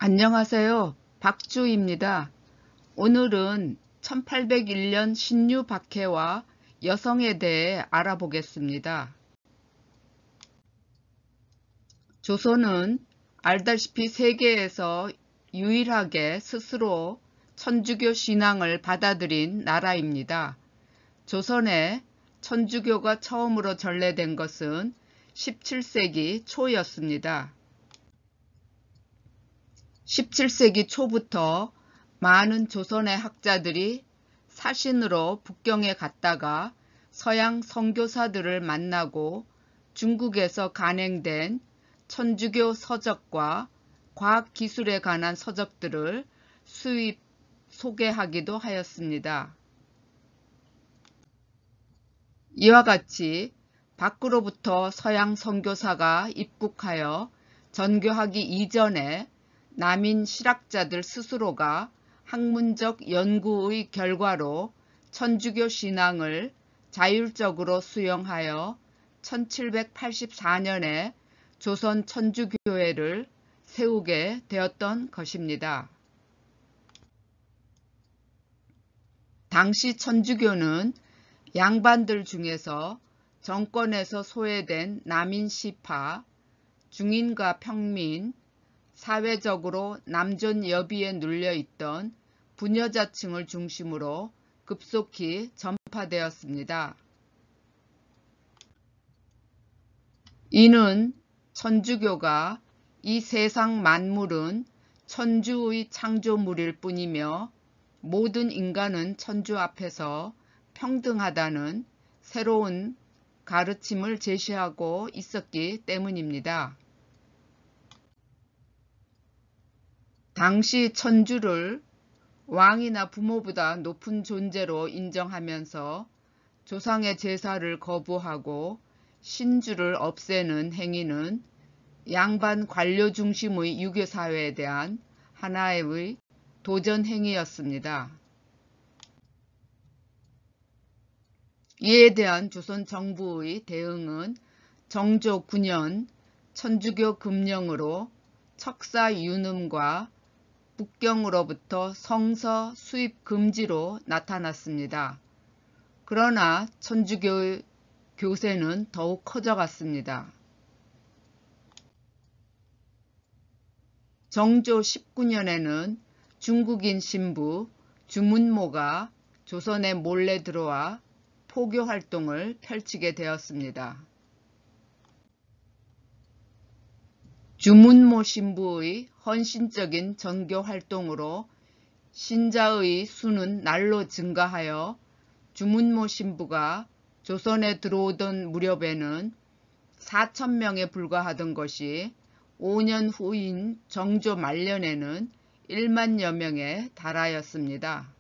안녕하세요. 박주입니다. 오늘은 1801년 신유 박해와 여성에 대해 알아보겠습니다. 조선은 알다시피 세계에서 유일하게 스스로 천주교 신앙을 받아들인 나라입니다. 조선에 천주교가 처음으로 전래된 것은 17세기 초였습니다. 17세기 초부터 많은 조선의 학자들이 사신으로 북경에 갔다가 서양 선교사들을 만나고 중국에서 간행된 천주교 서적과 과학기술에 관한 서적들을 수입 소개하기도 하였습니다. 이와 같이 밖으로부터 서양 선교사가 입국하여 전교하기 이전에 남인 실학자들 스스로가 학문적 연구의 결과로 천주교 신앙을 자율적으로 수용하여 1784년에 조선 천주교회를 세우게 되었던 것입니다. 당시 천주교는 양반들 중에서 정권에서 소외된 남인 시파, 중인과 평민, 사회적으로 남존 여비에 눌려있던 부녀자층을 중심으로 급속히 전파되었습니다. 이는 천주교가 이 세상 만물은 천주의 창조물일 뿐이며 모든 인간은 천주 앞에서 평등하다는 새로운 가르침을 제시하고 있었기 때문입니다. 당시 천주를 왕이나 부모보다 높은 존재로 인정하면서 조상의 제사를 거부하고 신주를 없애는 행위는 양반 관료 중심의 유교사회에 대한 하나의 도전 행위였습니다. 이에 대한 조선 정부의 대응은 정조 9년 천주교 금령으로 척사 유눔과 북경으로부터 성서 수입 금지로 나타났습니다. 그러나 천주교의 교세는 더욱 커져갔습니다. 정조 19년에는 중국인 신부 주문모가 조선에 몰래 들어와 포교 활동을 펼치게 되었습니다. 주문모 신부의 헌신적인 전교 활동으로 신자의 수는 날로 증가하여 주문모 신부가 조선에 들어오던 무렵에는 4,000명에 불과하던 것이 5년 후인 정조 말년에는 1만여 명에 달하였습니다.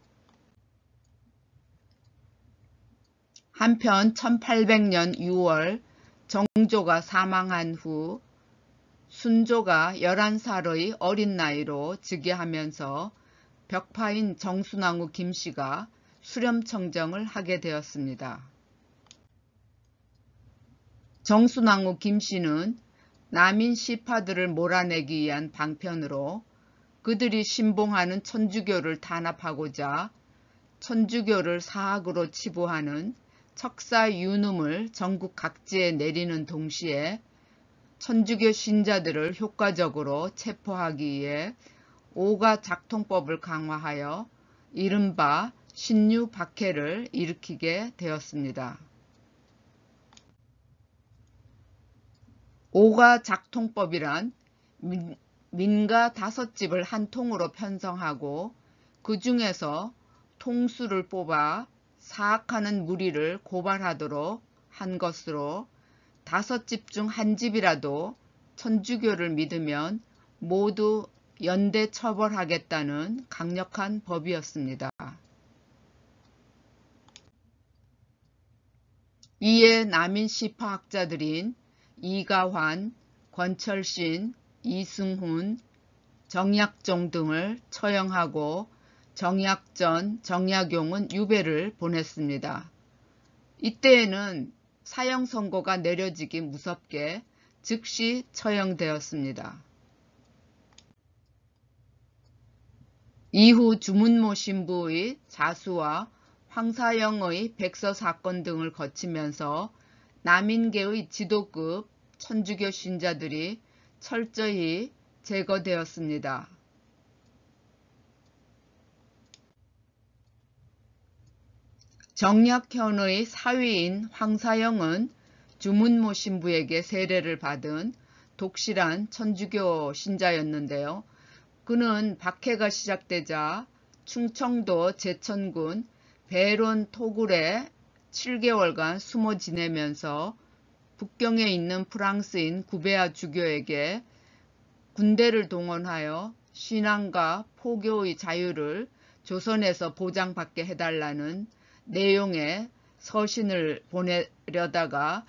한편 1800년 6월 정조가 사망한 후 순조가 11살의 어린 나이로 즉위하면서 벽파인 정순왕후 김씨가 수렴청정을 하게 되었습니다. 정순왕후 김씨는 남인 시파들을 몰아내기 위한 방편으로 그들이 신봉하는 천주교를 탄압하고자 천주교를 사학으로 치부하는 척사 유눔을 전국 각지에 내리는 동시에 천주교 신자들을 효과적으로 체포하기 위해 오가 작통법을 강화하여 이른바 신유 박해를 일으키게 되었습니다. 오가 작통법이란 민가 5집을 한 통으로 편성하고 그 중에서 통수를 뽑아 사학하는 무리를 고발하도록 한 것으로 5집 중 한 집이라도 천주교를 믿으면 모두 연대 처벌하겠다는 강력한 법이었습니다. 이에 남인 시파 학자들인 이가환, 권철신, 이승훈, 정약종 등을 처형하고 정약전, 정약용은 유배를 보냈습니다. 이때에는 사형 선고가 내려지기 무섭게 즉시 처형되었습니다. 이후 주문모 신부의 자수와 황사영의 백서 사건 등을 거치면서 남인계의 지도급 천주교 신자들이 철저히 제거되었습니다. 정약현의 사위인 황사영은 주문모 신부에게 세례를 받은 독실한 천주교 신자였는데요. 그는 박해가 시작되자 충청도 제천군 배론 토굴에 7개월간 숨어 지내면서 북경에 있는 프랑스인 구베아 주교에게 군대를 동원하여 신앙과 포교의 자유를 조선에서 보장받게 해달라는 내용의 서신을 보내려다가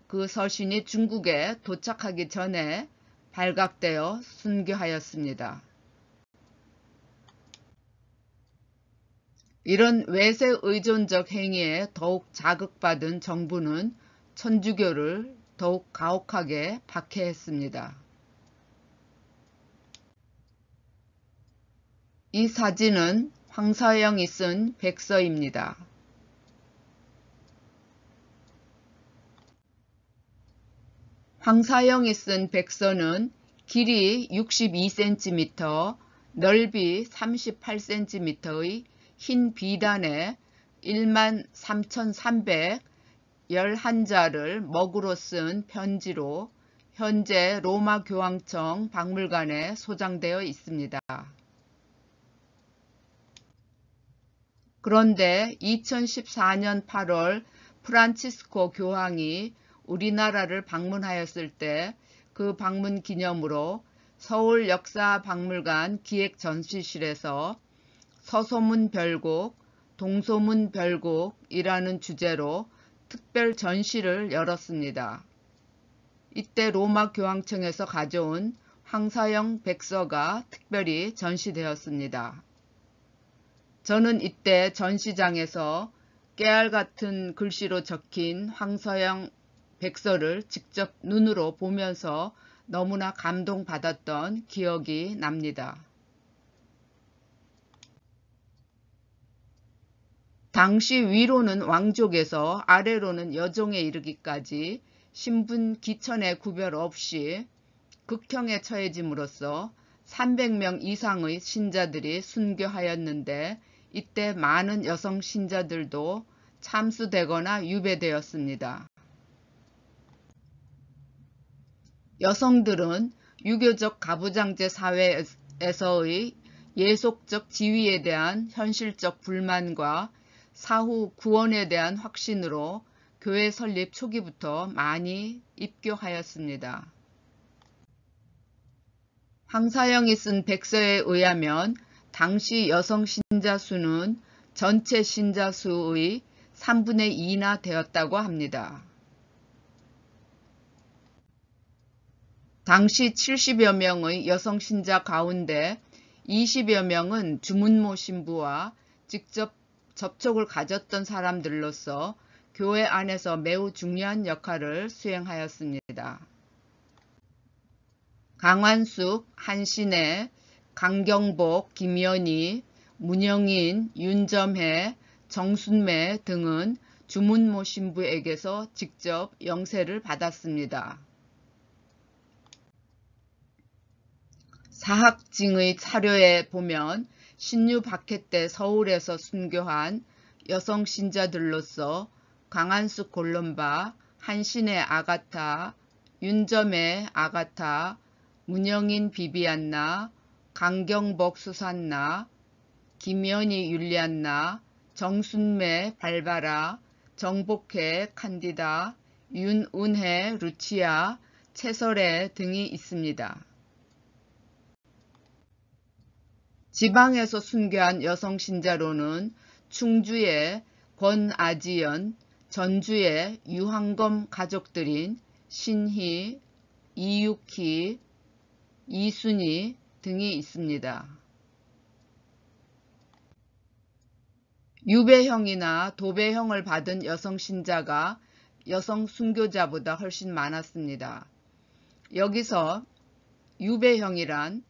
그 서신이 중국에 도착하기 전에 발각되어 순교하였습니다. 이런 외세 의존적 행위에 더욱 자극받은 정부는 천주교를 더욱 가혹하게 박해했습니다. 이 사진은 황사영이 쓴 백서입니다. 황사영이 쓴 백서는 길이 62cm, 넓이 38cm의 흰 비단에 13,311자를 먹으로 쓴 편지로 현재 로마 교황청 박물관에 소장되어 있습니다. 그런데 2014년 8월 프란치스코 교황이 우리나라를 방문하였을 때 그 방문 기념으로 서울역사박물관 기획전시실에서 서소문 별곡, 동소문 별곡이라는 주제로 특별 전시를 열었습니다. 이때 로마 교황청에서 가져온 황사영 백서가 특별히 전시되었습니다. 저는 이때 전시장에서 깨알같은 글씨로 적힌 황사영 백서를 직접 눈으로 보면서 너무나 감동받았던 기억이 납니다. 당시 위로는 왕족에서 아래로는 여종에 이르기까지 신분 기천의 구별 없이 극형에 처해짐으로써 300명 이상의 신자들이 순교하였는데 이때 많은 여성 신자들도 참수되거나 유배되었습니다. 여성들은 유교적 가부장제 사회에서의 예속적 지위에 대한 현실적 불만과 사후 구원에 대한 확신으로 교회 설립 초기부터 많이 입교하였습니다. 황사영이 쓴 백서에 의하면 당시 여성 신자 수는 전체 신자 수의 3분의 2나 되었다고 합니다. 당시 70여 명의 여성 신자 가운데 20여 명은 주문모 신부와 직접 접촉을 가졌던 사람들로서 교회 안에서 매우 중요한 역할을 수행하였습니다. 강완숙, 한신혜, 강경복, 김연희, 문영인, 윤점혜, 정순매 등은 주문모 신부에게서 직접 영세를 받았습니다. 사학징의 사료에 보면 신유 박해 때 서울에서 순교한 여성 신자들로서 강한숙 골룸바, 한신의 아가타, 윤점의 아가타, 문영인 비비안나, 강경복 수산나, 김연희 율리안나, 정순매 발바라, 정복혜 칸디다, 윤은혜 루치아, 채설혜 등이 있습니다. 지방에서 순교한 여성 신자로는 충주의 권아지연, 전주의 유황검 가족들인 신희, 이육희, 이순희 등이 있습니다. 유배형이나 도배형을 받은 여성 신자가 여성 순교자보다 훨씬 많았습니다. 여기서 유배형이란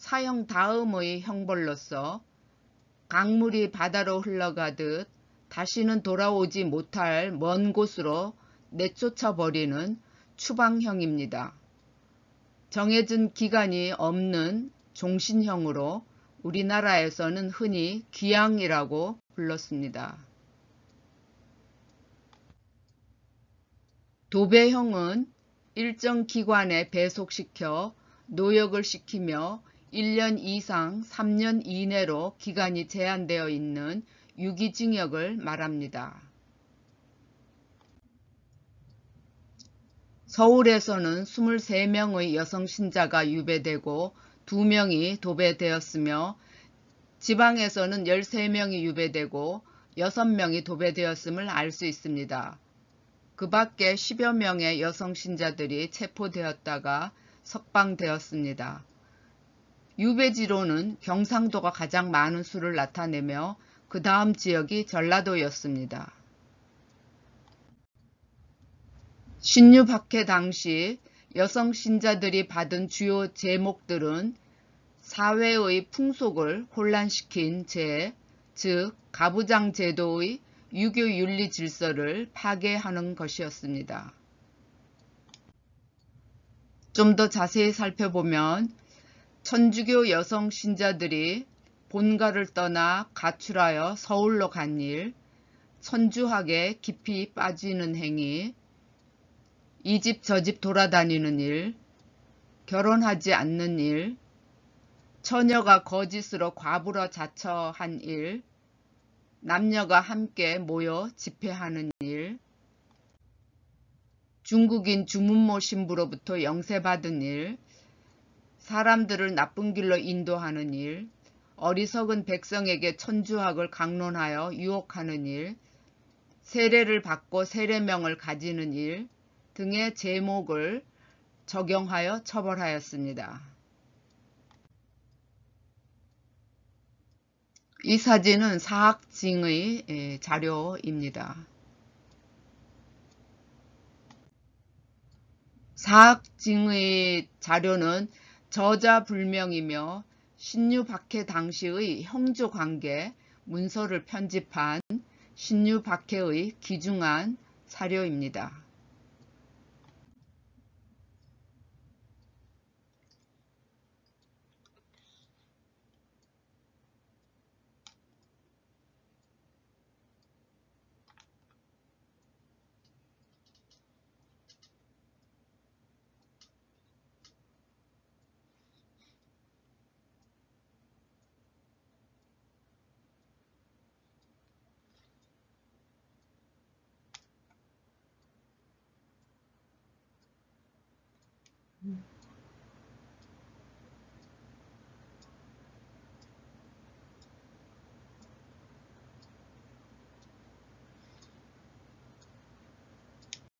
사형 다음의 형벌로서 강물이 바다로 흘러가듯 다시는 돌아오지 못할 먼 곳으로 내쫓아버리는 추방형입니다. 정해진 기간이 없는 종신형으로 우리나라에서는 흔히 귀양이라고 불렀습니다. 도배형은 일정 기관에 배속시켜 노역을 시키며 1년 이상 3년 이내로 기간이 제한되어 있는 유기징역을 말합니다. 서울에서는 23명의 여성 신자가 유배되고 2명이 도배되었으며 지방에서는 13명이 유배되고 6명이 도배되었음을 알 수 있습니다. 그 밖에 10여 명의 여성 신자들이 체포되었다가 석방되었습니다. 유배지로는 경상도가 가장 많은 수를 나타내며 그 다음 지역이 전라도였습니다. 신유 박해 당시 여성 신자들이 받은 주요 제목들은 사회의 풍속을 혼란시킨 죄, 즉 가부장 제도의 유교 윤리 질서를 파괴하는 것이었습니다. 좀 더 자세히 살펴보면 천주교 여성 신자들이 본가를 떠나 가출하여 서울로 간 일, 천주학에 깊이 빠지는 행위, 이 집 저 집 돌아다니는 일, 결혼하지 않는 일, 처녀가 거짓으로 과부로 자처한 일, 남녀가 함께 모여 집회하는 일, 중국인 주문모 신부로부터 영세받은 일, 사람들을 나쁜 길로 인도하는 일, 어리석은 백성에게 천주학을 강론하여 유혹하는 일, 세례를 받고 세례명을 가지는 일 등의 제목을 적용하여 처벌하였습니다. 이 사진은 사학징의 자료입니다. 사학징의 자료는 저자불명이며 신유 박해 당시의 형조관계 문서를 편집한 신유 박해의 귀중한 사료입니다.